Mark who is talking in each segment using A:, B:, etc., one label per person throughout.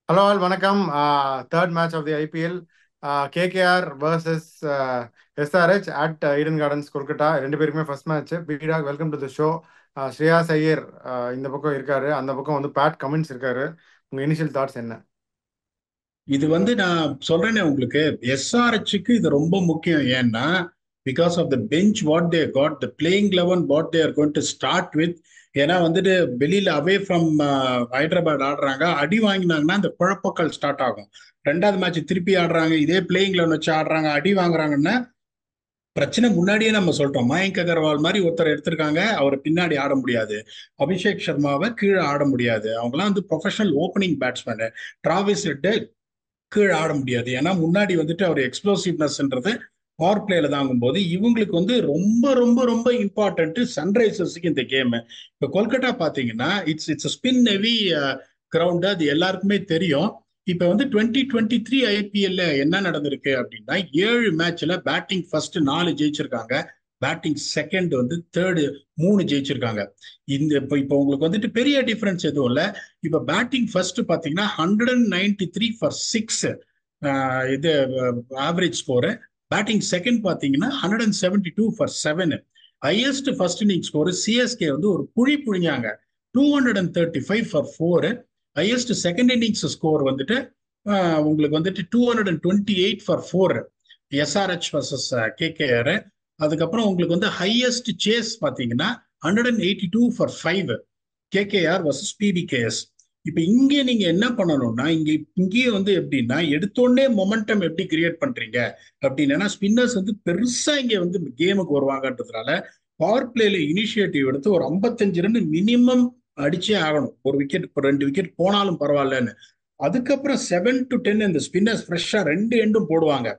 A: Hello all வணக்கம். Third match of the IPL, KKR versus SRH at Eden Gardens Kolkata. ரெண்டு பேருக்குமே first match. பீடாக் welcome to the show. Shreyas Iyer இந்த பக்கம் இருக்காரு, அந்த பக்கம் வந்து பேட் கமின்ஸ் இருக்காரு. உங்க இனிஷியல் தாட்ஸ் என்ன?
B: இது நான் சொல்றேனே உங்களுக்கு. எஸ்ஆர்ஹெச்சுக்கு இது ரொம்ப முக்கியம். ஏன்னா because of the bench what they got the playing eleven what they are going to start with. ஏன்னா வெளியில அவே ஃப்ரம் ஹைதராபாத் ஆடுறாங்க. அடி வாங்கினாங்கன்னா அந்த குழப்பங்கள் ஸ்டார்ட் ஆகும். ரெண்டாவது மேட்ச் திருப்பி ஆடுறாங்க, இதே பிளேயிங் லெவன் வச்சு ஆடுறாங்க, அடி வாங்குறாங்கன்னா பிரச்சனை முன்னாடியே நம்ம சொல்றோம். மயங்க் அகர்வால் மாதிரி ஒருத்தர் எடுத்திருக்காங்க, அவர் பின்னாடி ஆட முடியாது. அபிஷேக் சர்மாவை கீழே ஆட முடியாது. அவங்கலாம் professional opening batsman. Travis head கீழே ஆட முடியாது. ஏன்னா முன்னாடி அவர் எக்ஸ்ப்ளோசிவ்னஸ்ன்றது பவர் பிளேல தாங்கும் போது இவங்களுக்கு ரொம்ப ரொம்ப ரொம்ப இம்பார்ட்டன்ட் சன்ரைசர்ஸுக்கு இந்த கேம். இப்போ கொல்கட்டா பாத்தீங்கன்னா it's it's spin heavy ground, அது எல்லாருக்குமே தெரியும். இப்ப 2023 ஐபிஎல்ல என்ன நடந்திருக்கு அப்படின்னா, 7 மேட்ச்ல பேட்டிங் ஃபர்ஸ்ட் 4 ஜெயிச்சிருக்காங்க, பேட்டிங் செகண்ட் தேர்டு 3 ஜெயிச்சிருக்காங்க. இந்த இப்போ உங்களுக்கு பெரிய டிஃபரன்ஸ் எதுவும் இல்லை. இப்ப பேட்டிங் ஃபர்ஸ்ட் பாத்தீங்கன்னா 193 ஃபார் 6 இது ஆவரேஜ் ஸ்கோரு. பேட்டிங் செகண்ட் பாத்தீங்கன்னா 172 for 7. Highest first inning score CSK ஒரு புழி புழிஞ்சாங்க, 235 for 4. Highest second innings score உங்களுக்கு 228 ஃபார் 4 எஸ்ஆர்ஹெச் வர்சஸ் கேகேஆர். அதுக்கப்புறம் உங்களுக்கு ஹையஸ்ட் சேஸ் பாத்தீங்கன்னா 182 ஃபார் 5 கேகேஆர் வர்சஸ் பிபிகேஎஸ். இப்ப இங்கே நீங்க என்ன பண்ணணும்னா, இங்கேயே எப்படின்னா எடுத்தோடனே மொமெண்டம் எப்படி கிரியேட் பண்றீங்க அப்படின்னா, ஸ்பின்னர்ஸ் பெருசா இங்க கேமுக்கு வருவாங்கன்றதுனால பவர் பிளேல இனிஷியேட்டிவ் எடுத்து ஒரு 55 ரன் மினிமம் அடிச்சே ஆகணும். ஒரு விக்கெட் 2 விக்கெட் போனாலும் பரவாயில்லன்னு. அதுக்கப்புறம் 7 to 10 இந்த ஸ்பின்னர்ஸ் ஃப்ரெஷ்ஷா ரெண்டு எண்டும் போடுவாங்க.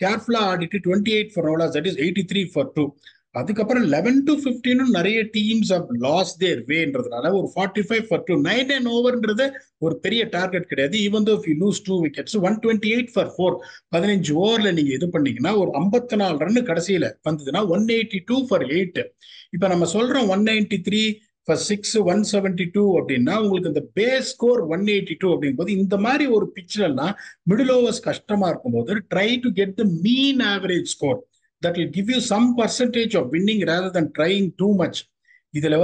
B: கேர்ஃபுல்லா ஆடிட்டு 28 for no loss, that is 83 for 2. அதுக்கப்புறம் 11 to 15 நிறைய டீம்ஸ் ஆஃப் லாஸ் தேர் வேன்றதுனால ஒரு 45 ஃபார் 2 9 and ஓவர்ன்றது ஒரு பெரிய டார்கெட் கிடையாது. Even though if you lose 2 wickets 128 for 4 15 ஓவர்ல நீங்க இது பண்ணீங்கன்னா ஒரு 54 ரன் கடைசியில வந்ததுன்னா 182 ஃபார் 8. இப்ப நம்ம சொல்றோம் 193 ஃபார் 6 172 அப்படின்னா உங்களுக்கு இந்த பேஸ் ஸ்கோர் 182 அப்படிங்கும் போது இந்த மாதிரி ஒரு பிட்ச்ல எல்லாம் மிடில் ஓவர்ஸ் கஷ்டமா இருக்கும்போது try to get the mean average score that will give you some percentage of winning rather than trying too much. இதுல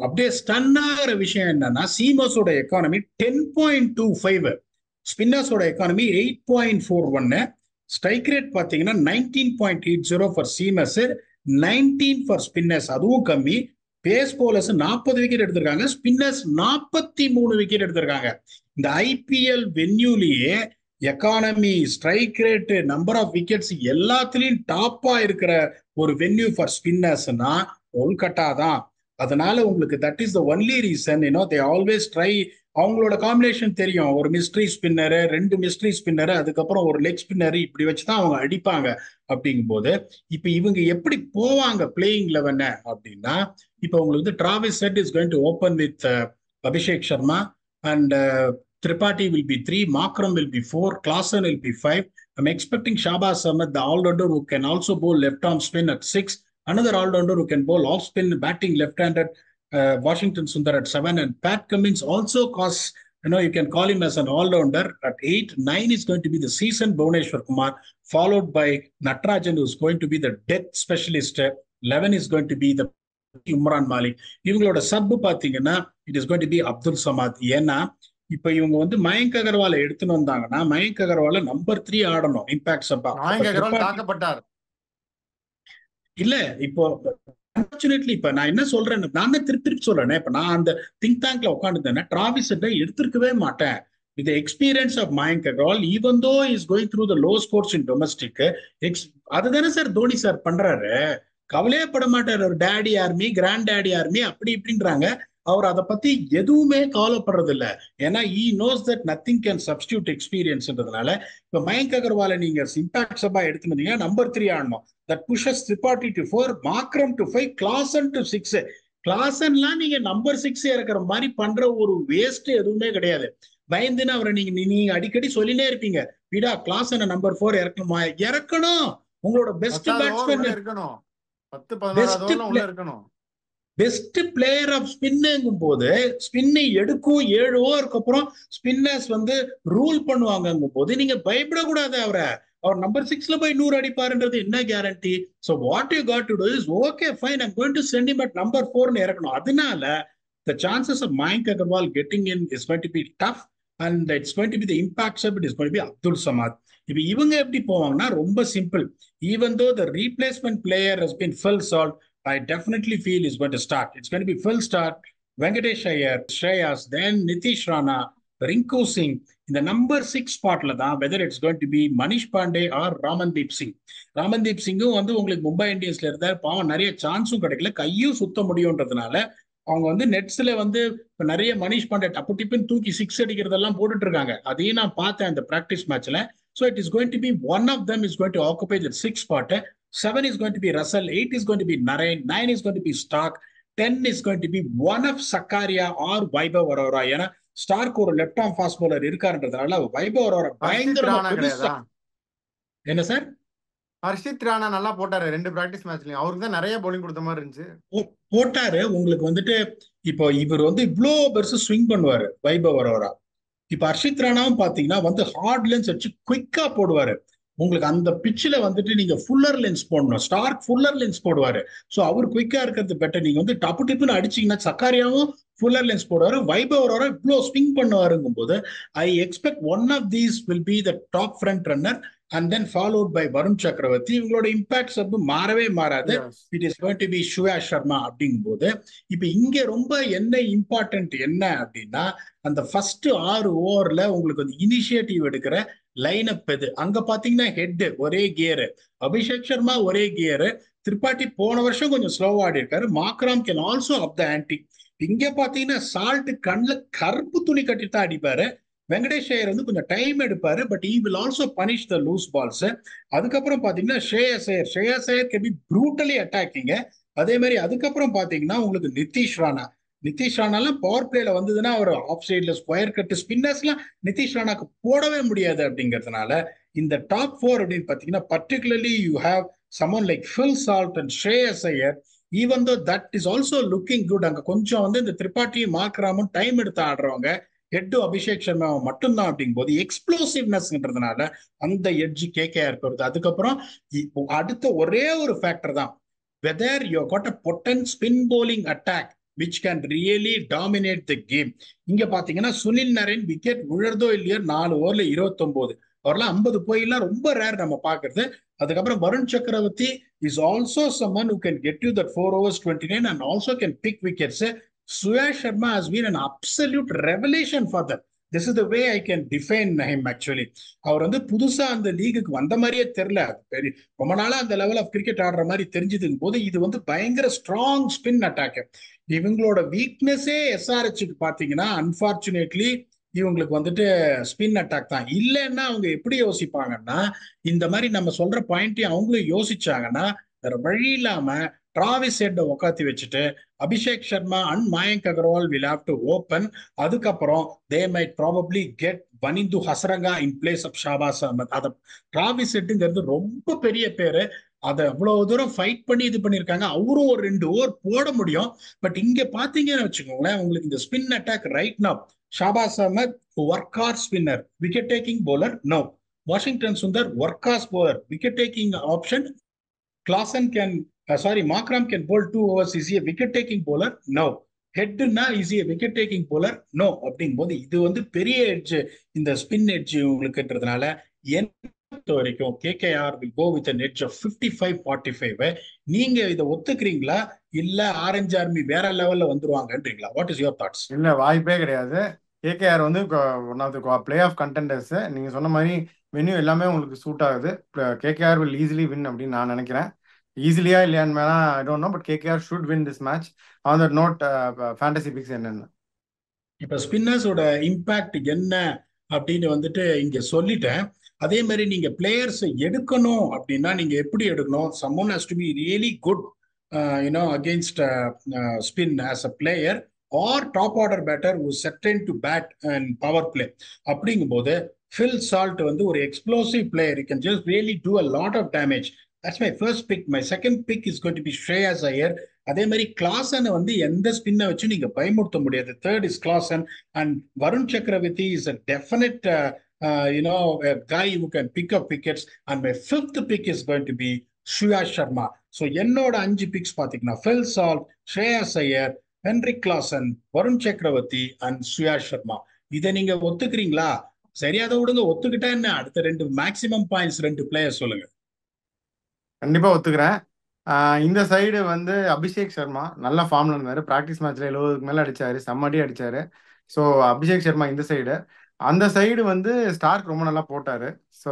B: அப்படியே ஸ்டன் ஆகிற விஷயம் என்னன்னா, சீமர்ஸோட எக்கானமி 10.25, ஸ்பின்னர்ஸோட எக்கானமி 8.41, ஸ்ட்ரைக் ரேட் பாத்தீங்கன்னா 19.80 ஃபார் சீமர்ஸ், 19 ஃபார் ஸ்பின்னர்ஸ், அதுவும் கம்மி. பேஸ் போலர்ஸ் 40 விக்கெட் எடுத்திருக்காங்க, ஸ்பின்னர்ஸ் 43 விக்கெட் எடுத்திருக்காங்க. இந்த ஐபிஎல் வென்யூலயே economy, strike rate, number of wickets எல்லாத்துலயும் டாப்பா இருக்கிற ஒரு வென்யூ ஃபார் ஸ்பின்னர்ஸ்னா கொல்கட்டா தான். அதனால உங்களுக்கு that is the only reason they always try. அவங்களோட காம்பினேஷன் தெரியும், ஒரு மிஸ்ட்ரி ஸ்பின்னரு, 2 மிஸ்ட்ரி ஸ்பின்னரு, அதுக்கப்புறம் ஒரு லெக் ஸ்பின்னரு, இப்படி வச்சுதான் அவங்க அடிப்பாங்க. அப்படிங்கும் போது இப்ப இவங்க எப்படி போவாங்க பிளேயிங் லெவன் அப்படின்னா, இப்ப உங்களுக்கு Travis head is going to open with Abhishek Sharma and Tripathi will be 3, Markram will be 4, Klaasen will be 5. I'm expecting Shahbaz Ahmed, the all-rounder who can also bowl left-arm spin at 6. Another all-rounder who can bowl off-spin batting left-handed, Washington Sundar at 7. And Pat Cummins also costs, you can call him as an all-rounder at 8. 9 is going to be the seasoned Bhuvneshwar Kumar, followed by Natarajan, who's going to be the death specialist. 11 is going to be the Umran Malik. இவங்களோட சப்பு பாத்தீங்கன்னா it is going to be Abdul Samad. ஏன்னா இப்ப இவங்க மயங்க் அகர்வாலை எடுத்துன்னு வந்தாங்கன்னா Mayank அகர்வால number 3 ஆடணும் impact சப்பா.
A: மயங்க் அகர்வால் தாக்கப்பட்டார்
B: இல்ல இப்போ அன்பார்ச்சுனேட்லி இப்ப நான் என்ன சொல்றேன், நான் திருப்பி திருப்பி சொல்றேன். இப்ப நான் அந்த திங்க் டேங்க்ல உட்காந்துருந்தேன்னா டிராவிஸ் ஹெட்டை எடுத்திருக்கவே மாட்டேன். With the experience of Mayank Agarwal, even though he is going through the low scores in domestic, அதுதானே சார் தோனி சார் பண்றாரு. கவலையே பட மாட்டார். ஒரு daddy army, grand daddy army, அப்படி இப்படின்றாங்க. அவர் அதை பத்தி எதுவுமே கவலைப்படுறது இல்ல. ஏன்னா he knows that nothing can substitute experienceன்றதுனால இப்ப மயங்க் அகர்வாலை நீங்க இம்பாக்ட் சபா எடுத்துனீங்க நம்பர் 3 ஆடணும். That pushes Tripathi to 4, Markram to 5, Klaasen to 6. கிளாசன்லாம் நீங்க நம்பர் 6 இறக்குற மாதிரி பண்ற ஒரு வேஸ்ட் எதுவுமே கிடையாது. பயந்துன்னு அவரை நீங்க அடிக்கடி சொல்லினே இருப்பீங்க, விடா கிளாசனை நம்பர் 4 இறக்கணுமா? இறக்கணும். உங்களோட பெஸ்ட் பேட்ஸ்மேன்,
A: இருக்கணும். 10 11
B: பெஸ்ட்
A: உள்ள இருக்கணும்.
B: பெஸ்ட் பிளேயர் ஆஃப் ஸ்பின்னுங்கும் போது ஸ்பின்னு எடுக்கும் 7 ஓவருக்கு அப்புறம் ஸ்பின்னர்ஸ் வந்து ரூல் பண்ணுவாங்கங்கும் போது நீங்க பயப்படக்கூடாது அவரை. அவர் நம்பர் 6ல போய் 100 அடிப்பாருன்றது என்ன guarantee? So what you got to do is okay fine I'm going to send him at number 4னு இறக்கணும். அதனால the chances of Mayank Agarwal getting in is going to be tough, and it's going to be the impact sub, it is going to be Abdul Samad. இப்போ இவங்க எப்படி போவாங்கன்னா ரொம்ப simple. Even though the replacement player has been Phil Salt, I definitely feel is going to start. It's going to be Phil Start, Venkatesh Iyer, Shreyas, then Nitish Rana, Rinku Singh. இந்த number 6 ஸ்பாட்ல தான் whether it's going to be Manish Pandey or Ramandeep Singh. Ramandeep சிங்கும் வந்து உங்களுக்கு மும்பை இந்தியன்ஸ்ல இருந்தார், பாவம் நிறைய சான்ஸும் கிடைக்கல, கையும் சுத்த முடியும்ன்றதுனால அவங்க வந்து நெட்ஸ்ல வந்து நிறைய மனிஷ் பாண்டே டப்பு டிப்புன்னு தூக்கி 6 அடிக்கிறதெல்லாம் போட்டுட்டு இருக்காங்க. அதையும் நான் பார்த்தேன் அந்த பிராக்டிஸ் மேட்ச்ல. So it is going to be one of them is going to occupy the 6 spot. 7 is going to be Russell, 8 is going to be Narain, 9 is going to be Stark, 10 is going to be one of Sakaria or Vaibhav Arora. ஏன்னா Starc ஒரு left arm fast bowler இருக்காருன்றதுனால வைபவ் அரோரா பயங்கரமா புதுசா. என்ன sir?
A: Harshit Rana நல்லா போட்டாரு 2 practice மேட்ச்லயும். அவருக்கு தான் நிறைய பவுலிங் கொடுத்த மாதிரி இருந்துச்சு.
B: போட்டாரு. உங்களுக்கு வந்துட்டு இப்போ இவர் வந்து இவ்வளோ பெருசு ஸ்விங் பண்ணுவாரு வைபவ் அரோரா. இப்ப ஹர்ஷித் ராணாவும் பாத்தீங்கன்னா வந்து ஹார்ட் லென்ஸ் வச்சு குயிக்கா போடுவாரு. உங்களுக்கு அந்த பிச்சில் வந்துட்டு நீங்க ஃபுல்லர் லென்ஸ் போடணும். ஸ்டார்க் ஃபுல்லர் லென்ஸ் போடுவாரு. ஸோ அவர் குயிக்கா இருக்கிறது பெட்டர். நீங்க வந்து டப்பு டிப்புன்னு அடிச்சீங்கன்னா சக்காரியாவும் ஃபுல்லர் லென்ஸ் போடுவாரு, வைபவ் அரோரா இவ்வளோ ஸ்விங் பண்ணுவாருங்கும் போது I expect one of these will be the top front runner and then followed by Varun Chakravarthy. இவங்களோட இம்பாக்ட் சப் மாறவே மாறாது. It is going to be Suyash Sharma அப்படிங்கும் போது இப்ப இங்க ரொம்ப என்ன இம்பார்ட்டன்ட் என்ன அப்படின்னா அந்த ஃபர்ஸ்ட் 6 ஓவர்ல உங்களுக்கு வந்து இனிஷியேட்டிவ் எடுக்கிற லைன் அப் எது. அங்க பாத்தீங்கன்னா ஹெட் ஒரே கியரு, அபிஷேக் சர்மா ஒரே கியரு, திரிபாட்டி போன வருஷம் கொஞ்சம் ஸ்லோவா ஆடி இருக்காரு, Markram can also up the ante. இங்க பாத்தீங்கன்னா சால்ட் கண்ணில் கருப்பு துணி கட்டி தான் அடிப்பாரு. வெங்கடேஷ் ஐயர் வந்து கொஞ்சம் டைம் எடுப்பாரு, but he will also punish the loose balls. அதுக்கப்புறம் பாத்தீங்கன்னா Shreyas Iyer can be brutally attacking. அதே மாதிரி அதுக்கப்புறம் பாத்தீங்கன்னா உங்களுக்கு நிதிஷ் ராணாலாம் பவர் பிளேல வந்ததுன்னா அவர் ஆஃப் சைட்ல ஸ்கொயர் கட்டு ஸ்பின்னர்ஸ்லாம் நிதிஷ் ராணாக்கு போடவே முடியாது. அப்படிங்கிறதுனால இந்த டாப் 4 அப்படின்னு பாத்தீங்கன்னா particularly you have someone like Phil Salt and Shreyas Iyer, even though that is also looking good. அங்க கொஞ்சம் வந்து இந்த திரிபாட்டியும் மாக்ராமும் டைம் எடுத்து ஆடுறவங்க, ஹெட்டு அபிஷேக் சர்மா மட்டும்தான். அப்படிங்கும் போது எக்ஸ்ப்ளோசிவ்னஸ்ன்றதுனால அந்த எட்ஜ் கேகேஆர் வருது. அதுக்கப்புறம் அடுத்த ஒரே ஒரு ஃபேக்டர் தான், whether you got a potent spin bowling attack which can really dominate the game. இங்க பாத்தீங்கன்னா சுனில் நரேன் விக்கெட் விழுறதோ இல்லையோ 4 ஓவர்ல 29, அவர்லாம் 50 போயெல்லாம் ரொம்ப ரேர் நம்ம பாக்குறது. அதுக்கப்புறம் Varun Chakravarthy is also someone who can get you that 4 overs 29 and also can pick wickets. Suya Sharma has been an absolute revelation for them. This is the way I can define him actually. அவர் வந்து புதுசா அந்த லீகுக்கு வந்த மாதிரியே தெரியல, ரொம்ப நாளா அந்த level of cricket ஆடுற மாதிரி தெரிஞ்சதுக்கும் போது இது வந்து பயங்கர ஸ்ட்ராங் ஸ்பின் அட்டாக். இவங்களோட வீக்னஸே எஸ்ஆர்ஹெச்சுக்கு பாத்தீங்கன்னா அன்பார்ச்சுனேட்லி இவங்களுக்கு வந்துட்டு ஸ்பின் அட்டாக் தான். இல்லைன்னா அவங்க எப்படி யோசிப்பாங்கன்னா இந்த மாதிரி நம்ம சொல்ற பாயிண்டையும் அவங்களும் யோசிச்சாங்கன்னா வேற வழி இல்லாம டிராவிஸ் ஹெட்டை உக்காத்தி வச்சுட்டு Abhishek Sharma and Mayank Agarwal will have to open. அதுக்கப்புறம் they might probably get Wanindu Hasaranga in place of Shahbaz Ahmed. அத டிராவிஸ் ஹெட்டுங்கிறது ரொம்ப பெரிய பேரு, அதை அவ்வளவு தூரம் ஃபைட் பண்ணி இது பண்ணியிருக்காங்க. அவரும் ஒரு 2 ஓவர் போட முடியும். பட் இங்க பாத்தீங்கன்னு வச்சுக்கோங்களேன், உங்களுக்கு இந்த spin attack right now Shahbaz Ahmed workhorse spinner, wicket taking bowler, no. Washington Sundar workhorse bowler, wicket taking option. Klaasen can Markram can bowl 2 overs, is he a wicket taking bowler? No. Head na is he a wicket taking bowler? No. அப்படிங்கும்போது இது வந்து பெரிய edge, இந்த spin edge உங்களுக்குன்றதுனால என்ன வரைக்கும் KKR will go with an edge of 55-45. நீங்க இதை ஒத்துக்கிறீங்களா இல்ல ஆரஞ்சு ஆர்மி வேற லெவல்ல வந்துருவாங்கன்றீங்களா? What is your thoughts?
A: இல்ல, வாய்ப்பே கிடையாது. கேகேஆர் வந்து one of the play off contenders. நீங்க சொன்ன மாதிரி வென்யூ எல்லாமே உங்களுக்கு சூட் ஆகுது. கேகேஆர் வில் ஈஸிலி வின் அப்படின்னு நான் நினைக்கிறேன். ஈஸிலியா இல்லையான்னு வேணா I don't know, but KKR should win this match. On that note, fantasy picks என்னென்ன?
B: இப்ப ஸ்பின்னர்ஸோட இம்பாக்ட் என்ன அப்படின்னு வந்துட்டு இங்க சொல்லிட்டேன். அதே மாதிரி நீங்க பிளேயர்ஸ் எடுக்கணும் அப்படின்னா நீங்க எப்படி எடுக்கணும்? someone has to be really good against spin as a player or top order batter who is certain to bat and power play. அப்படிங்கும்போது Phil Salt வந்து ஒரு explosive player, he can just really do a lot of damage. That's my first pick. My second pick is going to be Shreyas Iyer. அதே மாதிரி கிளாசனை வந்து எந்த ஸ்பின்னை வச்சு நீங்க பயமுறுத்த முடியாது. Third is Klaasen and Varun Chakravarthy is a definite a guy who can pick up wickets, and my fifth pick is going to be Shreya Sharma. So என்னோட 5 fix பாத்தீங்கன்னா Phil Salt, Shreyas Iyer, Henrik Klaasen, Varun சக்கரவர்த்தி அண்ட் ஸ்ரேயா சர்மா. இதை நீங்க ஒத்துக்கிறீங்களா? சரியாத விடுங்க, ஒத்துக்கிட்டா என்ன, அடுத்த 2 மேக்சிமம் பாயிண்ட்ஸ் 2 பிளேயர் சொல்லுங்க.
A: கண்டிப்பா ஒத்துக்கிறேன். இந்த சைடு வந்து அபிஷேக் சர்மா நல்ல ஃபார்ம்ல இருந்தாரு. ப்ராக்டிஸ் மேட்ச்ல 70க்கு மேல அடிச்சாரு, செம்மடி அடிச்சாரு. ஸோ அபிஷேக் சர்மா இந்த சைடு. அந்த சைடு வந்து ஸ்டார்க் ரொம்ப நல்லா போட்டாரு. ஸோ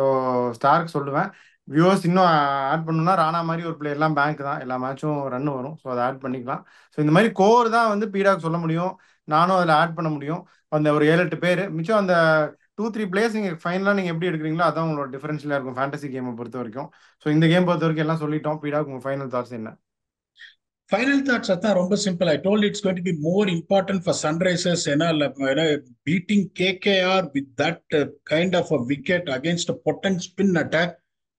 A: ஸ்டார்க் சொல்லுவேன். வியூவர்ஸ் இன்னும் ஆட் பண்ணணும்னா ராணா மாதிரி ஒரு பிளேயர்லாம் பேங்க் தான், எல்லா மேட்சும் ரன் வரும். ஸோ அதை ஆட் பண்ணிக்கலாம். ஸோ இந்த மாதிரி கோர் தான் வந்து பீடாக் சொல்ல முடியும், நானும் அதில் ஆட் பண்ண முடியும். அந்த ஒரு 7-8 பேர் மிச்சம். அந்த 2-3 பிளேயர்ஸ் நீங்கள் ஃபைனலாக நீங்கள் எப்படி எடுக்கிறீங்களோ அதான் உங்களோட டிஃபரன்ஷியலாக இருக்கும் ஃபேண்டசி கேமை பொறுத்த வரைக்கும். ஸோ இந்த கேம் பொறுத்த வரைக்கும் எல்லாம் சொல்லிட்டோம். பீடாக் உங்கள் ஃபைனல் தாட்ஸ் என்ன?
B: ஃபைனல் தாட்ஸ் அதான் ரொம்ப simple. I told it's going to be more important for Sunrisers. ஏன்னா beating KKR with that kind of a wicket against a potent spin attack,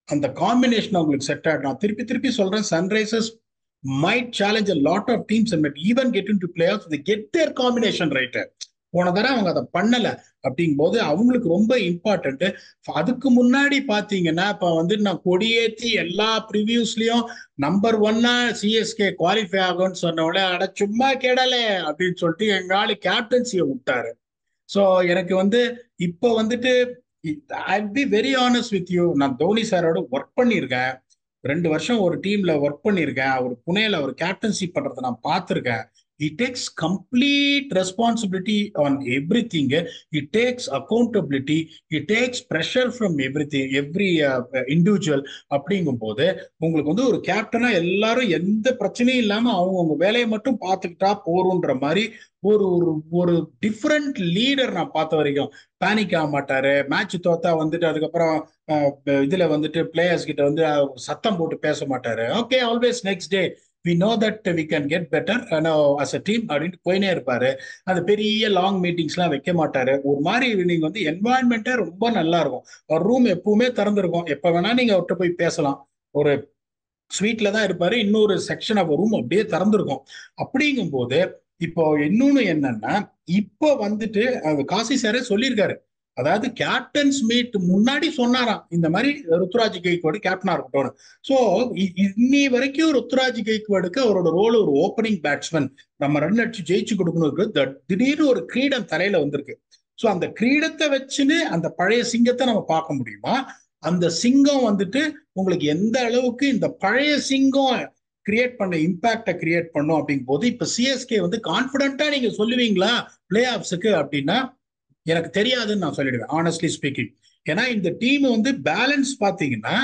B: அந்த காம்பினேஷன் அவங்களுக்கு செட் ஆகிடும். நான் திருப்பி திருப்பி சொல்றேன், Sunrisers might challenge a lot of teams and might even get into playoffs. They get their combination right. போன தடவை அவங்க அதை பண்ணல. அப்படிங்கும் போது அவங்களுக்கு ரொம்ப இம்பார்ட்டன்ட். அதுக்கு முன்னாடி பாத்தீங்கன்னா இப்ப வந்து நான் கொடியேற்றி எல்லா ப்ரிவியூஸ்லயும் நம்பர் 1 சிஎஸ்கே குவாலிஃபை ஆகும்னு சொன்ன உடனே அட சும்மா கேடலே அப்படின்னு சொல்லிட்டு எங்க ஆளு கேப்டன்சியை விட்டாரு. ஸோ எனக்கு வந்து இப்போ வந்துட்டு I be very honest with you, நான் தோனி சாரோட ஒர்க் பண்ணியிருக்கேன். 2 வருஷம் ஒரு டீம்ல ஒர்க் பண்ணியிருக்கேன். அவர் புனேல அவர் கேப்டன்சி பண்றதை நான் பார்த்துருக்கேன். He takes complete responsibility on everything. He takes accountability. He takes pressure from everything, every individual. அப்படிங்கும் போது உங்களுக்கு வந்து ஒரு கேப்டனா எல்லாரும் எந்த பிரச்சனையும் இல்லாம அவங்க வேலையை மட்டும் பார்த்துக்கிட்டா போறோன்ற மாதிரி ஒரு ஒரு டிஃப்ரெண்ட் லீடர் நான் பார்த்த வரைக்கும். பேனிக் ஆக மாட்டாரு. மேட்ச் தோத்தா வந்துட்டு அதுக்கப்புறம் இதுல வந்துட்டு பிளேயர்ஸ் கிட்ட வந்து சத்தம் போட்டு பேச மாட்டாரு. Okay, always next day we know that we can get better as a team அப்படின்ட்டு போயினே இருப்பாரு. அந்த பெரிய லாங் மீட்டிங்ஸ்லாம் வைக்க மாட்டாரு. ஒரு மாதிரி நீங்க வந்து என்வாயன்மெண்ட்டே ரொம்ப நல்லா இருக்கும். ஒரு ரூம் எப்பவுமே திறந்திருக்கும், எப்ப வேணா நீங்க அவர்கிட்ட போய் பேசலாம். ஒரு ஸ்வீட்ல தான் இருப்பாரு, இன்னொரு செக்ஷன் ஆஃப் ரூம் அப்படியே திறந்திருக்கும். அப்படிங்கும் போது இப்போ இன்னொன்னு என்னன்னா, இப்போ வந்துட்டு காசி சாரே சொல்லியிருக்காரு, அதாவது கேப்டன்ஸ் மீட் முன்னாடி சொன்னாராம் இந்த மாதிரி ருத்துராஜ் கெய்க்வாடு கேப்டனா இருக்கட்டும். ஸோ இன்னி வரைக்கும் ருத்துராஜ் கெய்க்வாடுக்கு அவரோட ரோல் ஒரு ஓப்பனிங் பேட்ஸ்மேன், நம்ம ரன் அடிச்சு ஜெயிச்சு கொடுக்கணும். திடீர்னு ஒரு கிரீடம் தலையில வந்திருக்கு. ஸோ அந்த கிரீடத்தை வச்சுன்னு அந்த பழைய சிங்கத்தை நம்ம பார்க்க முடியுமா? அந்த சிங்கம் வந்துட்டு உங்களுக்கு எந்த அளவுக்கு இந்த பழைய சிங்கம் கிரியேட் பண்ண இம்பாக்டை கிரியேட் பண்ணும் அப்படிங்கும் போது இப்ப சிஎஸ்கே வந்து கான்பிடண்டா நீங்க சொல்லுவீங்களா பிளே ஆஃப்ஸுக்கு அப்படின்னா எனக்கு தெரியாதுன்னு நான் சொல்லிடுவேன், ஆனஸ்ட்லி ஸ்பீக்கிங். ஏன்னா இந்த டீம் வந்து பேலன்ஸ் பாத்தீங்கன்னா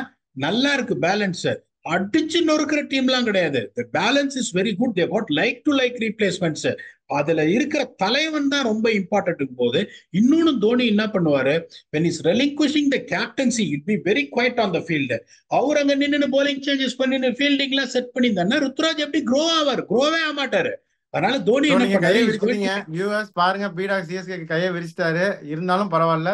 B: நல்லா இருக்கு. பேலன்ஸ் அடிச்சு நொறுக்கிற டீம்லாம் கிடையாது. Balance is very good. They got like to like replacements. அதுல இருக்கிற தலைவன் தான் ரொம்ப இம்பார்ட்டன்ட் போது. இன்னொன்னு தோனி என்ன பண்ணுவாரு, when he's relinquishing the captaincy, he'll be very quiet on the field. அவர் அங்க நின்று போலிங் சேஞ்சஸ் பண்ணி ஃபீல்டிங் எல்லாம் செட் பண்ணியிருந்தாருன்னா ருத்ராஜ் எப்படி க்ரோ ஆவார்? க்ரோவே ஆக மாட்டாரு. அதனால தோனி என்ன
A: கையை
B: பண்ணாரு,
A: விரிச்சிட்டீங்க. வியூவர்ஸ் பாருங்க, பீடாக் சிஎஸ்கே கையை விரிச்சிட்டாரு. இருந்தாலும் பரவாயில்ல,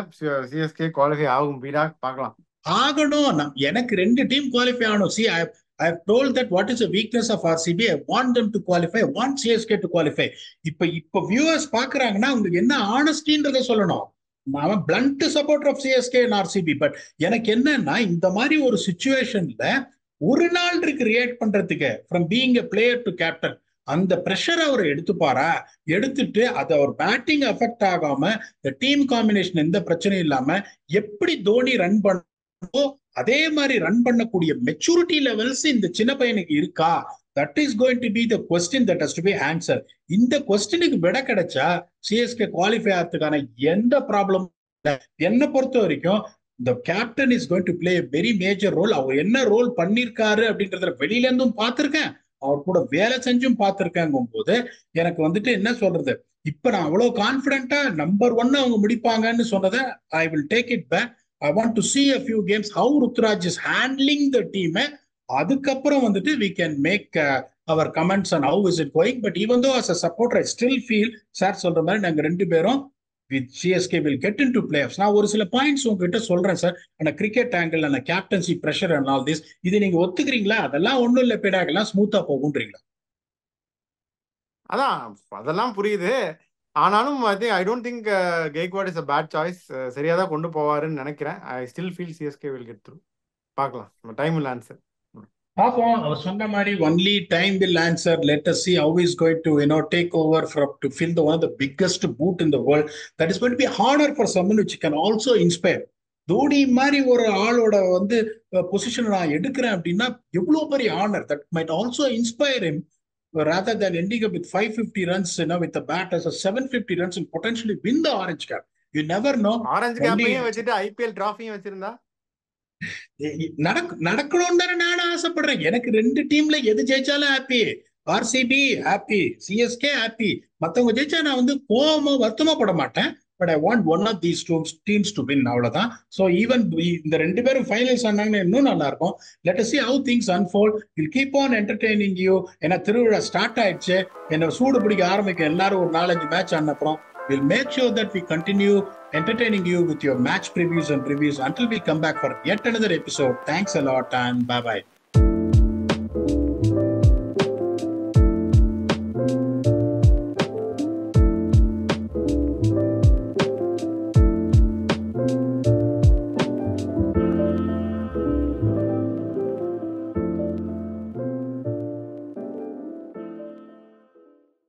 A: சிஎஸ்கே குவாலிஃபை ஆகும். பீடாக் பார்க்கலாம்.
B: ஆகணும். எனக்கு 2 டீம் குவாலிஃபை ஆகணும். See, I have told that what is the weakness of RCB. I want them to qualify. I want CSK to qualify. இப்ப வியூவர்ஸ் பாக்குறாங்கன்னா உங்களுக்கு என்ன ஆனஸ்டின்றத சொல்லணும். நான் blunt supporter of CSK and RCB. But எனக்கு என்னன்னா இந்த மாதிரி ஒரு சிச்சுவேஷன்ல ஒரு நாள் இருக்கு ரியாக்ட் பண்றதுக்கு, from being a player to captain. அந்த பிரஷர் அவர் எடுத்துப்பாரா? எடுத்துட்டு அது அவர் பேட்டிங் அஃபெக்ட் ஆகாம, இந்த டீம் காம்பினேஷன் எந்த பிரச்சனையும் இல்லாம எப்படி தோனி ரன் பண்ணோ அதே மாதிரி ரன் பண்ணக்கூடிய மெச்சூரிட்டி லெவல்ஸ் இந்த சின்ன பையனுக்கு இருக்கா? That is going to be the question that has to be answer. இந்த கொஸ்டினுக்கு விட கிடைச்சா சிஎஸ்கே குவாலிஃபை ஆகிறதுக்கான எந்த ப்ராப்ளம் என்னை பொறுத்த வரைக்கும் the captain is going to play a very major role. அவர் என்ன ரோல் பண்ணிருக்காரு அப்படின்றத வெளியில இருந்தும் பார்த்திருக்கேன், அவர் கூட வேலை செஞ்சும் பார்த்திருக்கேங்கும் போது எனக்கு வந்துட்டு என்ன சொல்றது, இப்ப நான் அவ்வளவு கான்பிடென்டா நம்பர் 1 அவங்க முடிப்பாங்கன்னு சொன்னதை I will take it back. I want to see a few games how Rutraj is handling the team. அதுக்கப்புறம் வந்துட்டு we can make our comments on how is it going. But even though as a supporter I still feel sir சொல்ற மாதிரி நாங்க 2 பேரும் with CSK will get into playoffs. நான் ஒரு சில points உங்ககிட்ட சொல்றேன் சார், அந்த கிரிக்கெட் ஆங்கிள், அந்த captaincy pressure and all this, இது நீங்க ஒத்துக்கிறீங்களா? அதெல்லாம் ஒண்ணும் இல்லை, பேடாகலாம் ஸ்மூத்தா போகுன்றீங்களா?
A: அதான் அதெல்லாம் புரியுது. ஆனாலும் I don't think Gaikwad is a bad choice. சரியா தான் கொண்டு போவாருன்னு நினைக்கிறேன். I still feel CSK will get through. பார்க்கலாம், நம்ம டைம் வில் ஆன்சர்.
B: பார்ப்போம். அவர் சொன்ன மாதிரி only time will answer. Let us see how he is going to take over from to fill the one of the biggest boot in the world. That is going to be honor for someone which can also inspire. Dhoni மாதிரி ஒரு ஆளோட வந்து position நான் எடுக்கிறேன் அப்படின்னா எவ்வளவு பெரிய honour. That might also inspire him rather than ending up with 550 runs, with the bat as a 750 runs and potentially win the orange cap. You never know.
A: Orange கேப்பையும் வச்சுட்டு ஐபிஎல் டிராஃபியும் வச்சிருந்தா
B: நடக்கணும்னு தானே நானும் ஆசைப்படுறேன். எனக்கு 2 டீம்ல எது ஜெயிச்சாலும் happy. RCB happy, CSK happy. மத்தவங்க ஜெயிச்சா நான் வந்து கோவமா வருத்தமா பட மாட்டேன். But I want one of these teams to win, அவ்வளவுதான். ஸோ ஈவன் இந்த 2 பேரும் ஃபைனல்ஸ் ஆனாங்கன்னா இன்னும் நல்லா இருக்கும். Let us see how things unfold. We'll keep on entertaining you. ஏன்னா திருவிழா ஸ்டார்ட் ஆயிடுச்சு. என்ன சூடு பிடிக்க ஆரம்பிக்க எல்லாரும் ஒரு 4-5 மேட்ச் ஆன அப்புறம் we'll make sure that we continue entertaining you with your match previews and reviews until we come back for yet another episode. Thanks a lot and bye bye.